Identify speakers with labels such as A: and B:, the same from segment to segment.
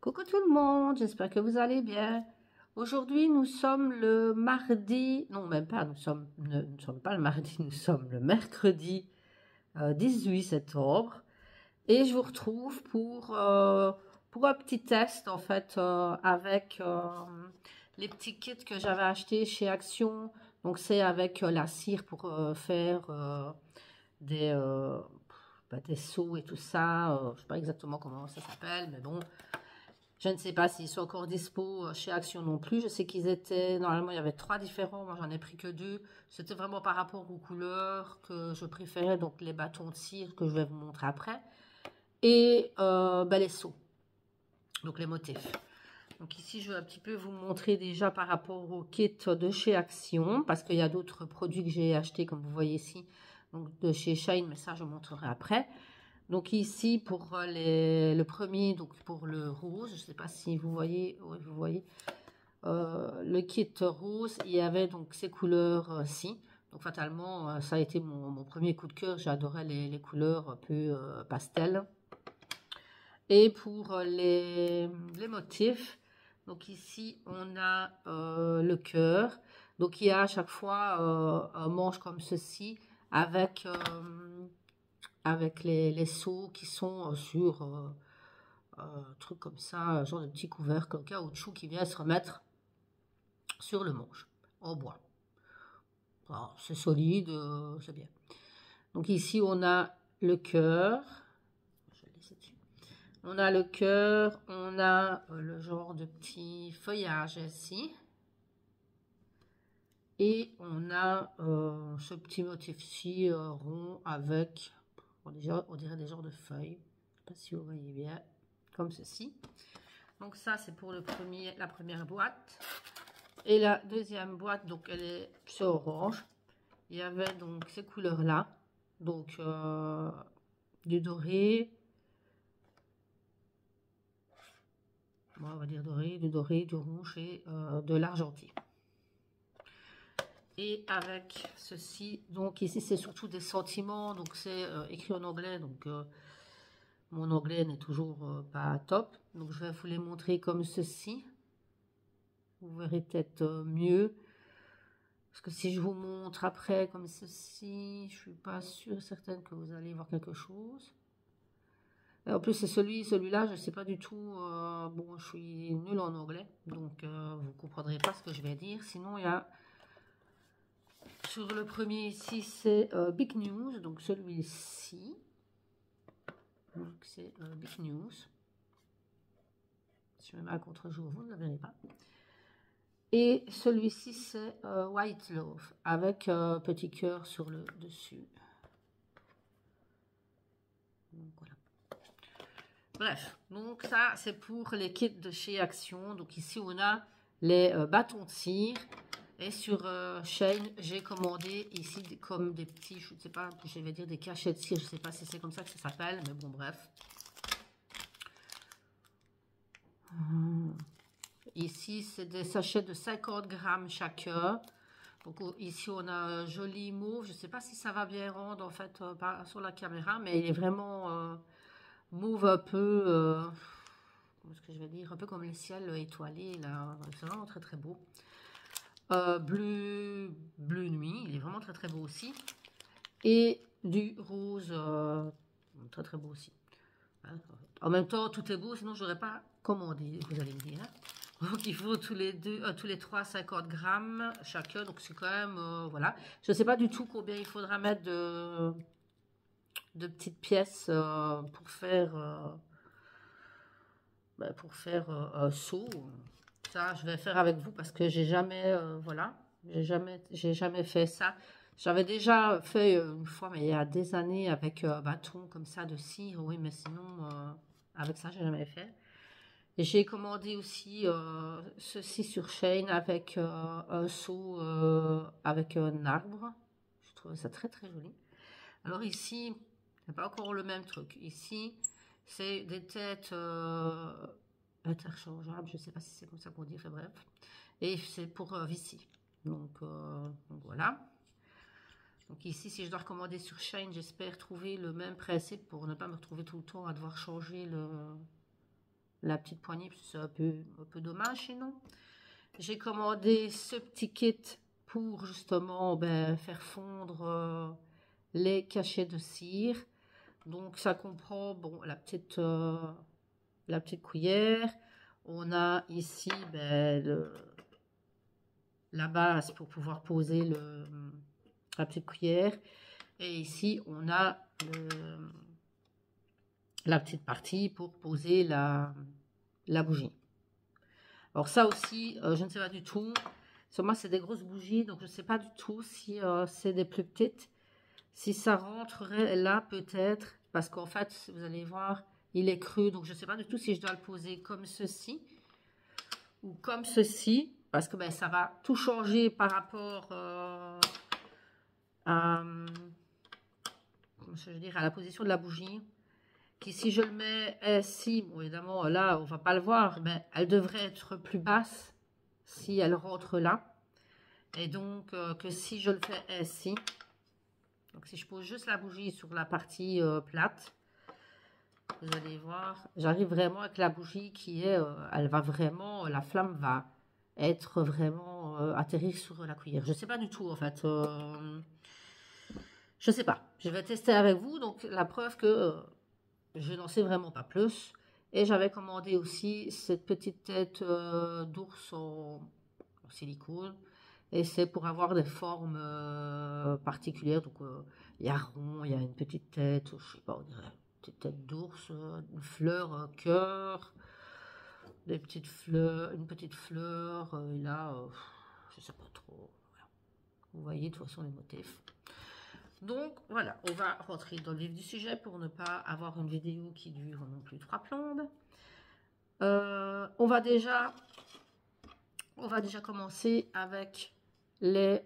A: Coucou tout le monde, j'espère que vous allez bien. Aujourd'hui, nous sommes le mardi, non même pas, nous ne sommes pas le mardi, nous sommes le mercredi 18 septembre et je vous retrouve pour un petit test en fait avec les petits kits que j'avais achetés chez Action. Donc c'est avec la cire pour faire des, des seaux et tout ça. Je ne sais pas exactement comment ça s'appelle, mais bon. Je ne sais pas s'ils sont encore dispo chez Action non plus. Je sais qu'ils étaient, normalement il y avait 3 différents, moi j'en ai pris que 2. C'était vraiment par rapport aux couleurs que je préférais, donc les bâtons de cire que je vais vous montrer après. Et les seaux, donc les motifs. Donc ici je vais un petit peu vous montrer déjà par rapport au kit de chez Action, parce qu'il y a d'autres produits que j'ai achetés comme vous voyez ici, donc de chez Shine, mais ça je vous montrerai après. Donc ici pour le premier, donc pour le rose, je ne sais pas si vous voyez, oui, vous voyez le kit rose, il y avait donc ces couleurs-ci. Donc fatalement, ça a été mon premier coup de cœur. J'adorais les couleurs un peu pastel. Et pour les motifs, donc ici on a le cœur. Donc il y a à chaque fois un manche comme ceci avec avec les seaux qui sont sur un truc comme ça, genre de petit couvercle en caoutchouc qui vient se remettre sur le manche en bois. C'est solide, c'est bien. Donc ici on a le cœur. On a le cœur, on a le genre de petit feuillage ici. Et on a ce petit motif-ci rond avec, on dirait des genres de feuilles. Je ne sais pas si vous voyez bien, comme ceci. Donc ça, c'est pour la première boîte. Et la deuxième boîte, donc elle est orange. Il y avait donc ces couleurs-là. Donc du doré. Bon, on va dire doré, du rouge et de l'argenté. Et avec ceci, donc ici c'est surtout des sentiments, donc c'est écrit en anglais, donc mon anglais n'est toujours pas top. Donc je vais vous les montrer comme ceci. Vous verrez peut-être mieux. Parce que si je vous montre après comme ceci, je suis pas sûre, certaine que vous allez voir quelque chose. Et en plus c'est celui-là, je ne sais pas du tout. Bon, je suis nulle en anglais, donc vous comprendrez pas ce que je vais dire. Sinon il y a sur le premier ici, c'est Big News, donc celui-ci. Donc c'est Big News. Si je me mets à contre-jour, vous ne le verrez pas. Et celui-ci, c'est White Love, avec petit cœur sur le dessus. Donc, voilà. Bref, donc ça, c'est pour les kits de chez Action. Donc ici, on a les bâtons de cire. Et sur Shane, j'ai commandé ici comme des petits, je ne sais pas, je vais dire des cachets de cire. Je ne sais pas si c'est comme ça que ça s'appelle, mais bon, bref. Ici, c'est des sachets de 50 grammes chacun. Donc ici, on a un joli mauve. Je ne sais pas si ça va bien rendre en fait sur la caméra, mais il est vraiment mauve un peu, comment est-ce que je vais dire, un peu comme les ciels étoilés là. C'est vraiment très très beau. Bleu nuit, il est vraiment très très beau aussi. Et du rose, très très beau aussi. En même temps, tout est beau, sinon je n'aurais pas commandé, vous allez me dire. Donc il faut tous les 3, 50 grammes chacun. Donc c'est quand même, voilà. Je ne sais pas du tout combien il faudra mettre de petites pièces pour faire un seau. Ça, je vais faire avec vous parce que j'ai jamais, voilà, j'ai jamais fait ça. J'avais déjà fait une fois, mais il y a des années, avec un bâton comme ça de cire, oui, mais sinon, avec ça, j'ai jamais fait. Et j'ai commandé aussi ceci sur Shein avec un seau avec un arbre. Je trouve ça très très joli. Alors ici, c'est pas encore le même truc. Ici, c'est des têtes interchangeables. Je sais pas si c'est comme ça qu'on dit, enfin bref. Et c'est pour Vici. Donc voilà. Donc ici, si je dois recommander sur Shein, j'espère trouver le même principe pour ne pas me retrouver tout le temps à devoir changer la petite poignée, c'est un peu dommage sinon. J'ai commandé ce petit kit pour justement faire fondre les cachets de cire. Donc ça comprend bon, la petite cuillère. On a ici la base pour pouvoir poser la petite cuillère. Et ici, on a la petite partie pour poser la bougie. Alors ça aussi, je ne sais pas du tout. Sur moi, c'est des grosses bougies, donc je ne sais pas du tout si c'est des plus petites. Si ça rentrerait là, peut-être. Parce qu'en fait, vous allez voir, il est cru. Donc je ne sais pas du tout si je dois le poser comme ceci ou comme ceci. Parce que ça va tout changer par rapport à, comment je veux dire, à la position de la bougie. Qui si je le mets ici, bon évidemment là on va pas le voir, mais elle devrait être plus basse si elle rentre là. Et donc que si je le fais ici, donc si je pose juste la bougie sur la partie plate, vous allez voir, j'arrive vraiment avec la bougie qui est, elle va vraiment, la flamme va être vraiment atterrir sur la cuillère. Je sais pas du tout en fait. Je sais pas. Je vais tester avec vous. Donc la preuve que je n'en sais vraiment pas plus. Et j'avais commandé aussi cette petite tête d'ours en silicone. Et c'est pour avoir des formes particulières. Donc il y a rond, il y a une petite tête, je sais pas, on dirait une petite tête d'ours, une fleur, un cœur, des petites fleurs, une petite fleur. Et là, je sais pas trop. Voilà. Vous voyez de toute façon les motifs. Donc voilà, on va rentrer dans le vif du sujet pour ne pas avoir une vidéo qui dure non plus 3 plombes. On va déjà commencer avec les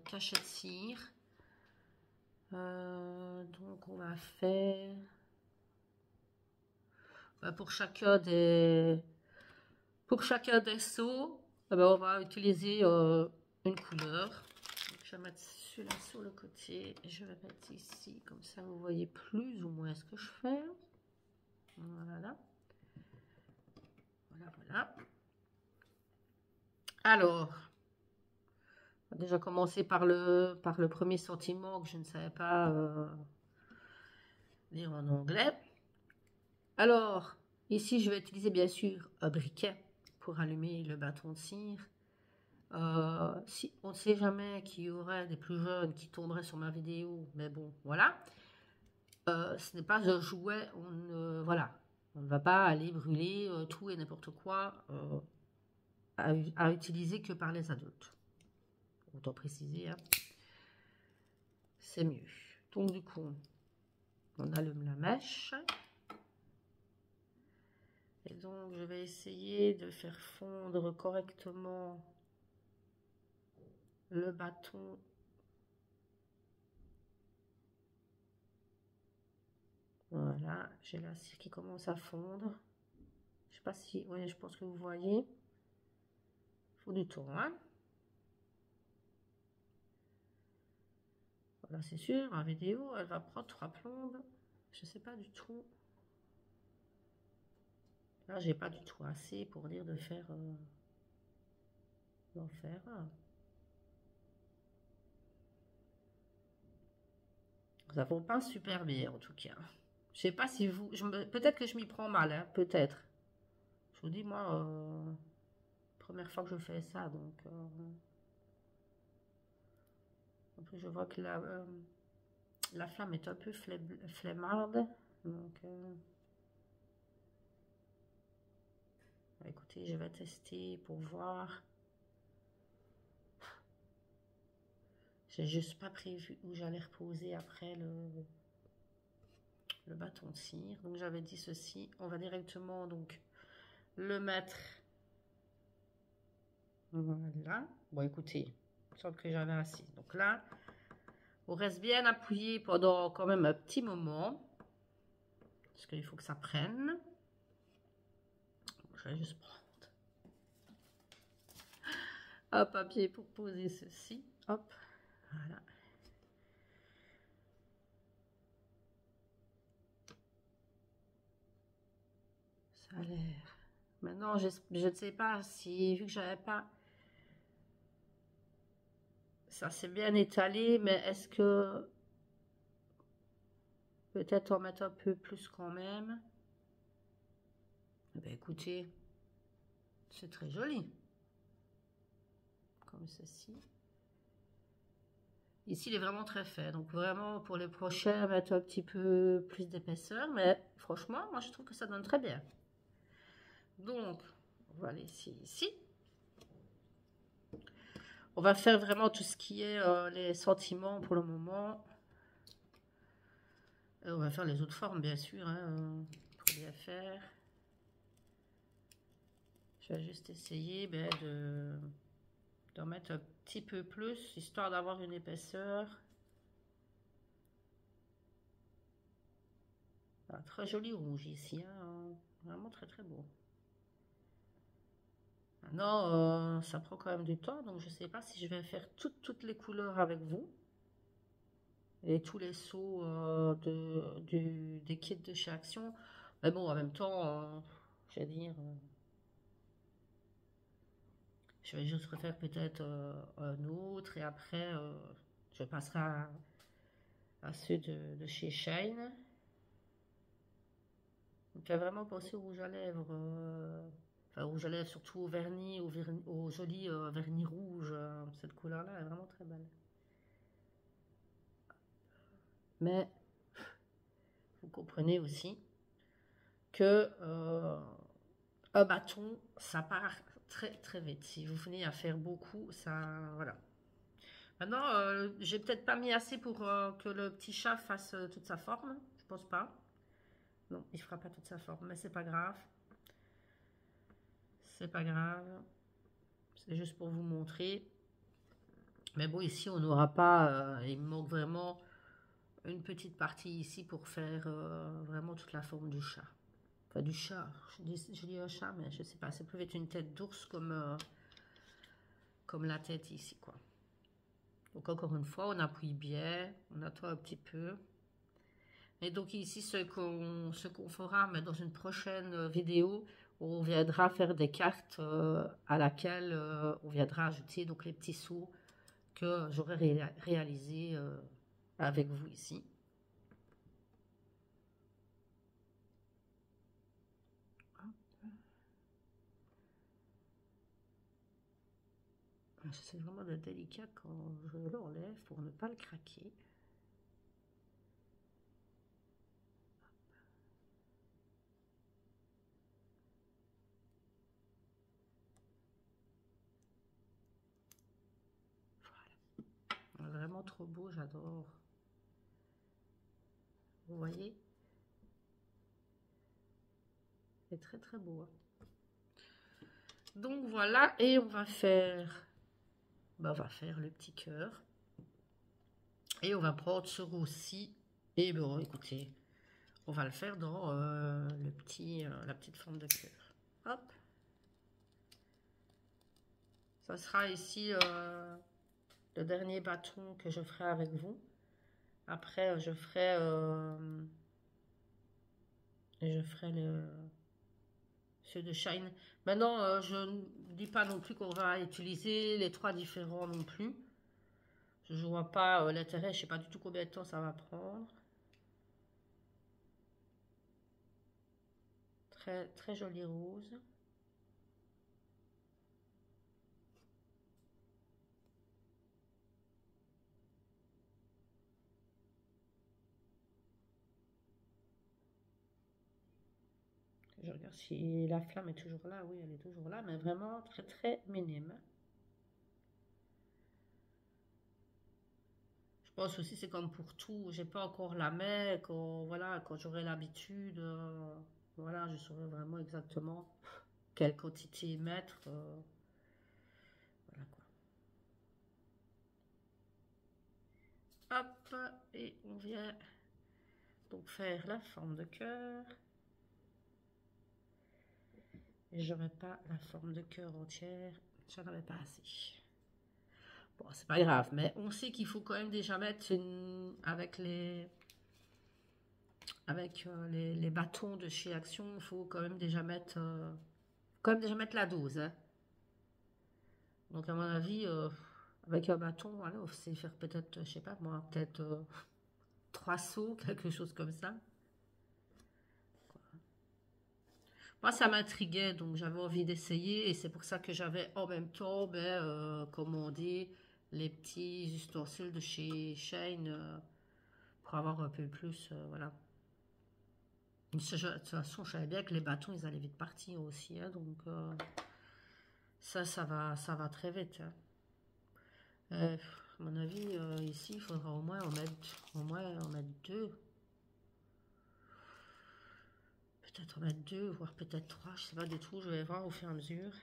A: cachets de cire. Donc on va faire pour chacun des seaux, on va utiliser une couleur. Donc, je vais mettre celui-là sur le côté et je vais mettre ici, comme ça vous voyez plus ou moins ce que je fais. Voilà. Voilà. Alors, on va déjà commencer par le premier sentiment que je ne savais pas dire en anglais. Alors, ici, je vais utiliser bien sûr un briquet pour allumer le bâton de cire. Si on ne sait jamais qu'il y aurait des plus jeunes qui tomberaient sur ma vidéo, mais bon, voilà. Ce n'est pas un jouet, voilà. On ne va pas aller brûler tout et n'importe quoi à utiliser que par les adultes. Autant préciser, hein. C'est mieux. Donc du coup, on allume la mèche. Et donc, je vais essayer de faire fondre correctement le bâton. Voilà, j'ai la cire qui commence à fondre. Je sais pas si, oui, je pense que vous voyez. Il faut du temps, hein. Voilà, c'est sûr, ma vidéo, elle va prendre 3 plombes. Je sais pas du tout. Là, j'ai pas du tout assez pour dire de faire d'en faire un. Ça ne pas super bien en tout cas. Je sais pas si vous, peut-être que je m'y prends mal, hein, peut-être. Je vous dis moi, première fois que je fais ça, donc. En plus, je vois que la flamme est un peu flemmarde, donc. Écoutez, je vais tester pour voir. J'ai juste pas prévu où j'allais reposer après le bâton de cire. Donc j'avais dit ceci. On va directement donc le mettre. Voilà. Bon écoutez, il semble que j'avais assez. Donc là, on reste bien appuyé pendant quand même un petit moment. Parce qu'il faut que ça prenne. Je vais juste prendre un papier pour poser ceci. Hop. Voilà. Ça a l'air. Maintenant, je ne sais pas si, vu que j'avais pas, ça s'est bien étalé, mais est-ce que peut-être en mettre un peu plus quand même? Eh ben, écoutez, c'est très joli, comme ceci. Ici, il est vraiment très fait, donc vraiment pour les prochains, mettre un petit peu plus d'épaisseur, mais franchement, moi je trouve que ça donne très bien. Donc, on va laisser ici. On va faire vraiment tout ce qui est les sentiments pour le moment. Et on va faire les autres formes, bien sûr, hein, pour bien faire. Je vais juste essayer d'en mettre un petit peu plus, histoire d'avoir une épaisseur. Ah, très joli rouge ici, hein, vraiment très très beau. Maintenant, ça prend quand même du temps, donc je ne sais pas si je vais faire toutes les couleurs avec vous. Et tous les sauts des kits de chez Action. Mais bon, en même temps, je vais dire, je vais juste refaire peut-être un autre et après, je passerai à ceux de chez Shine. Donc, il y a vraiment pensé au rouge à lèvres. Enfin, rouge à lèvres, surtout au vernis, au joli vernis rouge. Cette couleur-là est vraiment très belle. Mais vous comprenez aussi que un bâton, ça part très très vite. Si vous venez à faire beaucoup, ça, voilà. Maintenant, j'ai peut-être pas mis assez pour que le petit chat fasse toute sa forme. Je pense pas. Non, il fera pas toute sa forme, mais c'est pas grave. C'est pas grave. C'est juste pour vous montrer. Mais bon, ici, on n'aura pas... il me manque vraiment une petite partie ici pour faire vraiment toute la forme du chat. Enfin, du chat. Je dis un chat, mais je sais pas. C'est peut-être une tête d'ours comme la tête ici, quoi. Donc, encore une fois, on appuie bien. On attend un petit peu. Et donc, ici, ce qu'on fera, mais dans une prochaine vidéo, on viendra faire des cartes à laquelle on viendra ajouter donc les petits sauts que j'aurais réalisés avec vous ici. C'est vraiment délicat quand je l'enlève pour ne pas le craquer. Voilà. Vraiment trop beau, j'adore. Vous voyez? C'est très très beau. Hein. Donc voilà, et on va faire le petit cœur. Et on va prendre ce roux-ci. Et bon, écoutez, on va le faire dans la petite forme de cœur. Hop. Ça sera ici le dernier bâton que je ferai avec vous. Après, je ferai ceux de Shine. Maintenant, je ne dis pas non plus qu'on va utiliser les 3 différents non plus. Je ne vois pas l'intérêt, je ne sais pas du tout combien de temps ça va prendre. Très, très joli rose. Je regarde si la flamme est toujours là. Oui, elle est toujours là, mais vraiment très très minime. Je pense aussi c'est comme pour tout. J'ai pas encore la main. Quand j'aurai l'habitude, voilà, je saurai vraiment exactement quelle quantité mettre. Voilà quoi. Hop, et on vient donc faire la forme de cœur. Et je mets pas la forme de cœur entière. J'en avais pas assez. Bon, c'est pas grave, mais on sait qu'il faut quand même déjà mettre avec avec les bâtons de chez Action, il faut quand même déjà mettre, la dose, hein. Donc à mon avis, avec un bâton, voilà, c'est faire peut-être, je sais pas moi, peut-être 3 sauts, quelque chose comme ça. Moi, ça m'intriguait, donc j'avais envie d'essayer, et c'est pour ça que j'avais en même temps commandé les petits ustensiles de chez Shane pour avoir un peu plus, voilà. De toute façon, je savais bien que les bâtons, ils allaient vite partir aussi, hein, donc ça va très vite, hein. À mon avis, ici, il faudra au moins en mettre deux. Peut-être en mettre deux, voire peut-être trois, je sais pas du tout, je vais voir au fur et à mesure.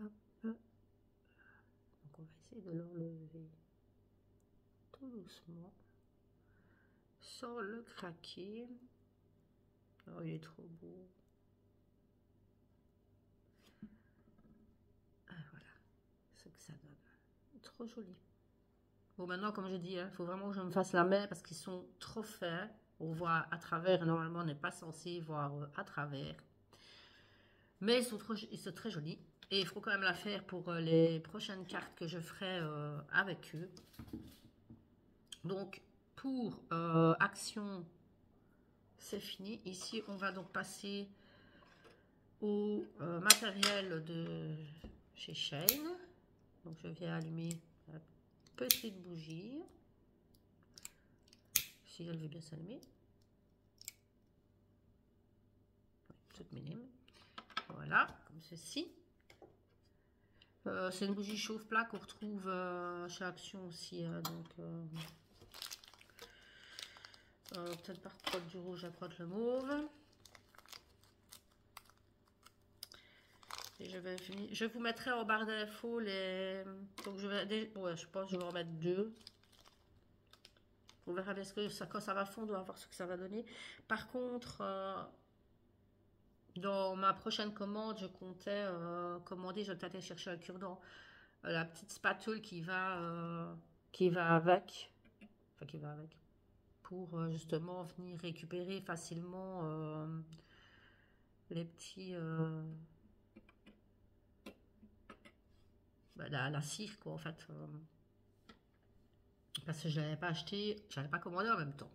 A: Hop. Donc on va essayer de l'enlever tout doucement, sans le craquer. Oh, il est trop beau. Ah, voilà, ce que ça donne. Trop joli. Bon, maintenant, comme je dis, il faut vraiment que je me fasse la main parce qu'ils sont trop fins. On voit à travers, et normalement, on n'est pas censé voir à travers. Mais ils sont très jolis. Et il faut quand même la faire pour les prochaines cartes que je ferai avec eux. Donc, pour Action, c'est fini. Ici, on va donc passer au matériel de chez Shane. Donc, je viens allumer la petite bougie. Si elle veut bien s'allumer. Toute minime. Voilà, comme ceci. C'est une bougie chauffe-plat qu'on retrouve chez Action aussi. Donc, peut-être par crotte du rouge à crotte le mauve. Et je vous mettrai en barre d'infos les. Donc je pense que je vais en mettre deux. On verra bien quand ça va fondre, on va voir ce que ça va donner. Par contre, dans ma prochaine commande, je comptais commander, je vais peut-être aller chercher un cure-dent, la petite spatule qui va avec, enfin qui va avec, pour justement venir récupérer facilement les petits, la cire quoi en fait, parce que je l'avais pas acheté, je l'avais pas commandé en même temps.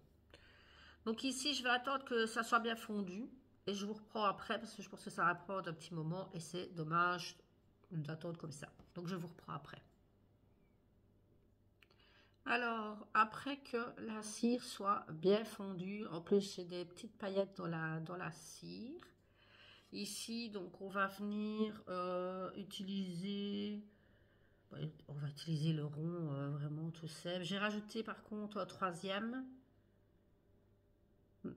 A: Donc ici, je vais attendre que ça soit bien fondu. Et je vous reprends après parce que je pense que ça va prendre un petit moment. Et c'est dommage d'attendre comme ça. Donc je vous reprends après. Alors, après que la cire soit bien fondue, en plus j'ai des petites paillettes dans la cire. Ici, donc on va venir utiliser... On va utiliser le rond vraiment tout seul. J'ai rajouté par contre un troisième.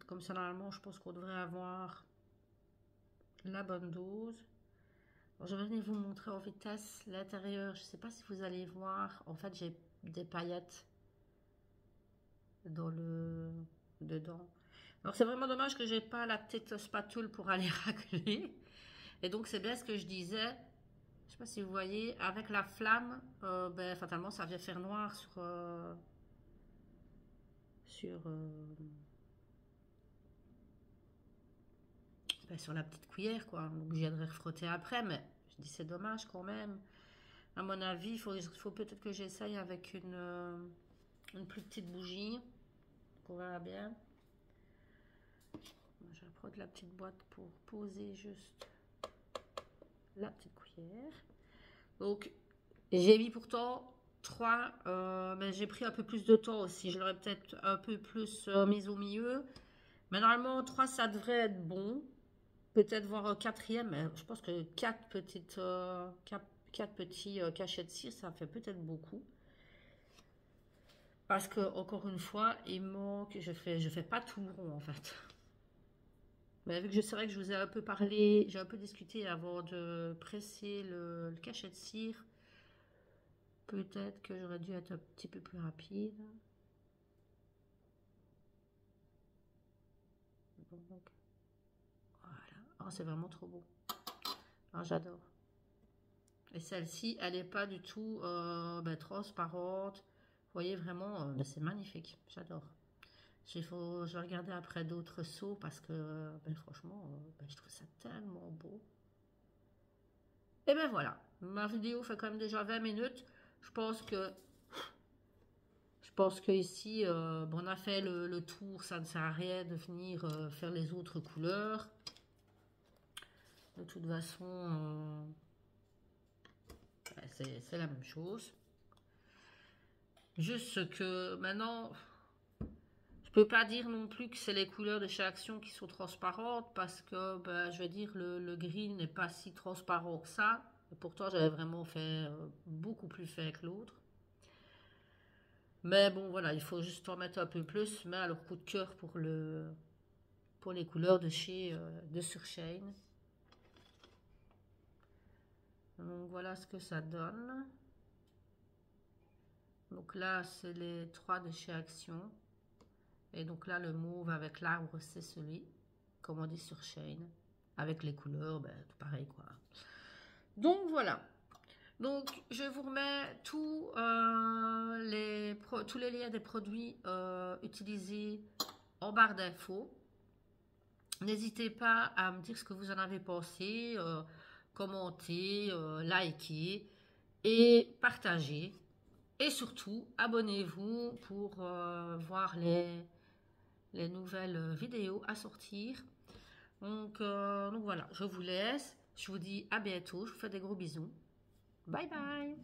A: Comme ça, normalement, je pense qu'on devrait avoir la bonne dose. Alors, je vais venir vous montrer en vitesse l'intérieur. Je ne sais pas si vous allez voir. En fait, j'ai des paillettes dedans. Alors, c'est vraiment dommage que j'ai pas la petite spatule pour aller racler. Et donc, c'est bien ce que je disais. Je ne sais pas si vous voyez, avec la flamme, fatalement, ça vient faire noir sur la petite cuillère, quoi. Donc, je viendrai refrotter après, mais je dis c'est dommage quand même. À mon avis, il faut peut-être que j'essaye avec une plus petite bougie. On verra bien. Je vais prendre la petite boîte pour poser juste la petite cuillère. Donc, j'ai mis pourtant 3, mais j'ai pris un peu plus de temps aussi. Je l'aurais peut-être un peu plus mise au milieu. Mais normalement, 3, ça devrait être bon. Peut-être voir un quatrième, mais je pense que 4 petits cachets de cire, ça fait peut-être beaucoup. Parce que, encore une fois, il manque, je fais pas tout le rond en fait. Mais vu que c'est vrai que je vous ai un peu parlé, j'ai un peu discuté avant de presser le cachet de cire. Peut-être que j'aurais dû être un petit peu plus rapide. Donc, voilà. Oh, c'est vraiment trop beau. Oh, j'adore. Et celle-ci, elle n'est pas du tout transparente. voyez vraiment, c'est magnifique, j'adore. Je vais regarder après d'autres seaux parce que franchement, je trouve ça tellement beau. Et ben voilà, ma vidéo fait quand même déjà 20 minutes. Je pense que ici, on a fait le tour, ça ne sert à rien de venir faire les autres couleurs. De toute façon, c'est la même chose. Juste que maintenant, je peux pas dire non plus que c'est les couleurs de chez Action qui sont transparentes parce que, je vais dire, le gris n'est pas si transparent que ça. Et pourtant, j'avais vraiment fait beaucoup plus fait que l'autre. Mais bon, voilà, il faut juste en mettre un peu plus. Mais alors, coup de cœur pour les couleurs de chez de Surshane. Donc, voilà ce que ça donne. Donc là, c'est les 3 de chez Action. Et donc là, le mauve avec l'arbre, c'est celui, comme on dit sur Shane. Avec les couleurs, tout pareil quoi. Donc voilà. Donc je vous remets tous les liens des produits utilisés en barre d'infos. N'hésitez pas à me dire ce que vous en avez pensé, commenter, liker et partager. Et surtout, abonnez-vous pour voir les nouvelles vidéos à sortir. Donc voilà, je vous laisse. Je vous dis à bientôt. Je vous fais des gros bisous. Bye bye.